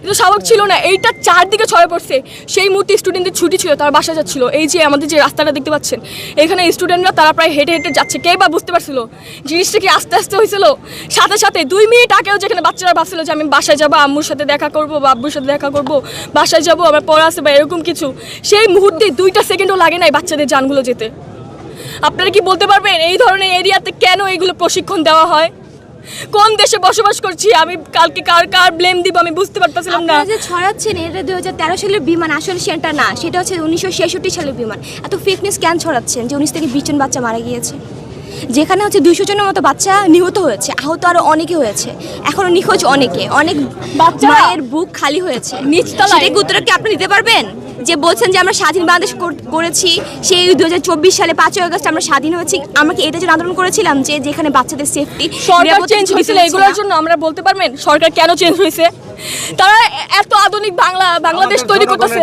এটা স্বাভাবিক ছিল না। এইটা চারদিকে ছড়ে পড়ছে। সেই মুহূর্তে স্টুডেন্টদের ছুটি ছিল, তারা বাসা যাচ্ছিল। এই যে আমাদের যে রাস্তাটা দেখতে পাচ্ছেন, এখানে স্টুডেন্টরা তারা প্রায় হেঁটে হেঁটে যাচ্ছে। কে বা বুঝতে পারছিল জিনিসটা কি আস্তে আস্তে হয়েছিল? সাথে সাথে 2 মিনিট আগেও যেখানে বাচ্চারা ভাবছিল যে আমি বাসায় যাবো, আম্মুর সাথে দেখা করবো বা আব্বুর সাথে দেখা করবো, বাসায় যাবো, আমার পড়া আছে বা এরকম কিছু, সেই মুহূর্তে 2টা সেকেন্ডও লাগে নাই বাচ্চাদের জানগুলো যেতে। আপনারা কি বলতে পারবেন এই ধরনের এরিয়াতে কেন এইগুলো প্রশিক্ষণ দেওয়া হয়? কোন দেশে বসবাস করছি? আমি কালকে কার ব্লেম দিব আমি বুঝতে পারতেছিলাম না। আপনারা যে ছড়াচ্ছেন এটা 2013 সালের বিমান, আসলে সেটা না, সেটা হচ্ছে 1966 সালের বিমান। এত ফেক নিউজ কেন ছড়াচ্ছেন যে 19 থেকে 20 জন বাচ্চা মারা গিয়েছে, যেখানে হচ্ছে 200 জনের মতো বাচ্চা নিহত হয়েছে, আহত আরো অনেকে হয়েছে, এখনো নিখোঁজ অনেকে, অনেক বাচ্চারা মায়ের বুক খালি হয়েছে নিচতলায়। সেটা কি উত্তর কি আপনি দিতে পারবেন? যে বলছেন যে আমরা স্বাধীন বাংলাদেশ করেছি, সেই 2024 সালে 5ই আগস্ট আমরা স্বাধীন হয়েছি, আমরা কি এটার জন্য আন্দোলন করেছিলাম যে যেখানে বাচ্চাদের সেফটি সরকার চেঞ্জ হয়েছিল এগুলোর জন্য? আমরা বলতে পারবেন সরকার কেন চেঞ্জ হয়েছে? তারা এত আধুনিক বাংলাদেশ তৈরি করতেছে।